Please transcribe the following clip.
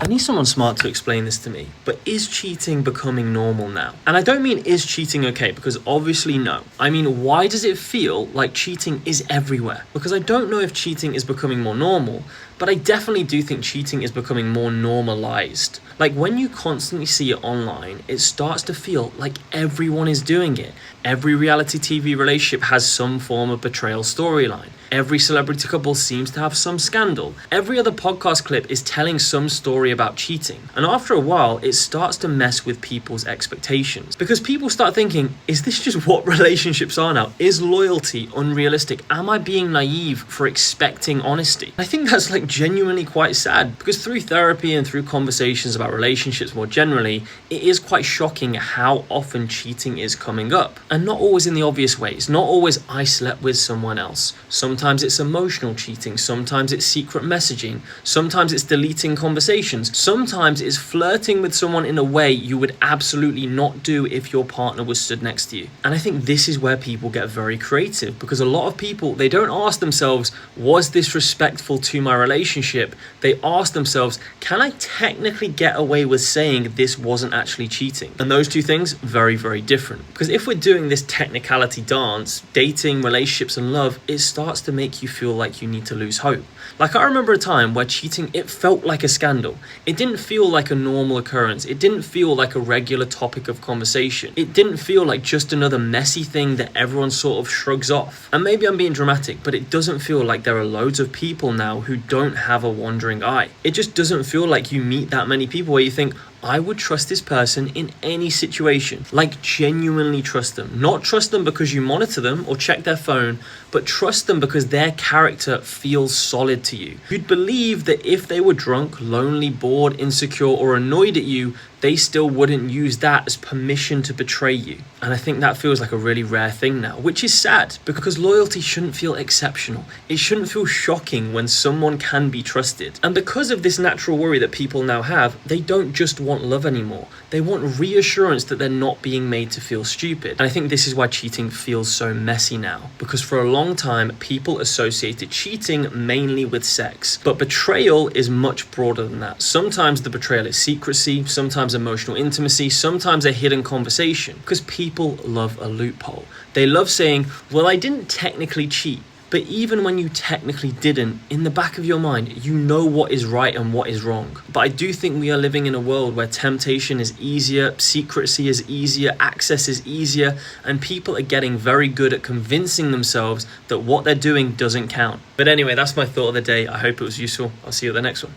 I need someone smart to explain this to me, but is cheating becoming normal now? And I don't mean is cheating okay, because obviously no. I mean, why does it feel like cheating is everywhere? Because I don't know if cheating is becoming more normal, but I definitely do think cheating is becoming more normalized. Like when you constantly see it online, it starts to feel like everyone is doing it. Every reality TV relationship has some form of betrayal storyline. Every celebrity couple seems to have some scandal. Every other podcast clip is telling some story about cheating. And after a while, it starts to mess with people's expectations. Because people start thinking, is this just what relationships are now? Is loyalty unrealistic? Am I being naive for expecting honesty? I think that's like genuinely quite sad, because through therapy and through conversations about relationships more generally, it is quite shocking how often cheating is coming up. And not always in the obvious ways. Not always I slept with someone else. Sometimes it's emotional cheating. Sometimes it's secret messaging. Sometimes it's deleting conversations. Sometimes it's flirting with someone in a way you would absolutely not do if your partner was stood next to you. And I think this is where people get very creative, because a lot of people, they don't ask themselves, was this respectful to my relationship? They ask themselves, can I technically get away with saying this wasn't actually cheating? And those two things, very, very different. Because if we're doing this technicality dance, dating, relationships and love, it starts to make you feel like you need to lose hope. Like I remember a time where cheating, it felt like a scandal. It didn't feel like a normal occurrence. It didn't feel like a regular topic of conversation. It didn't feel like just another messy thing that everyone sort of shrugs off. And maybe I'm being dramatic, but it doesn't feel like there are loads of people now who don't have a wandering eye. It just doesn't feel like you meet that many people where you think, I would trust this person in any situation. Like genuinely trust them. Not trust them because you monitor them or check their phone, but trust them because their character feels solid to you. You'd believe that if they were drunk, lonely, bored, insecure, or annoyed at you, they still wouldn't use that as permission to betray you. And I think that feels like a really rare thing now, which is sad, because loyalty shouldn't feel exceptional. It shouldn't feel shocking when someone can be trusted. And because of this natural worry that people now have, they don't just want love anymore. They want reassurance that they're not being made to feel stupid. And I think this is why cheating feels so messy now, because for a long time, people associated cheating mainly with sex. But betrayal is much broader than that. Sometimes the betrayal is secrecy, sometimes emotional intimacy, sometimes a hidden conversation, because people love a loophole. They love saying, well, I didn't technically cheat. But even when you technically didn't, in the back of your mind, you know what is right and what is wrong. But I do think we are living in a world where temptation is easier, secrecy is easier, access is easier, and people are getting very good at convincing themselves that what they're doing doesn't count. But anyway, that's my thought of the day. I hope it was useful. I'll see you at the next one.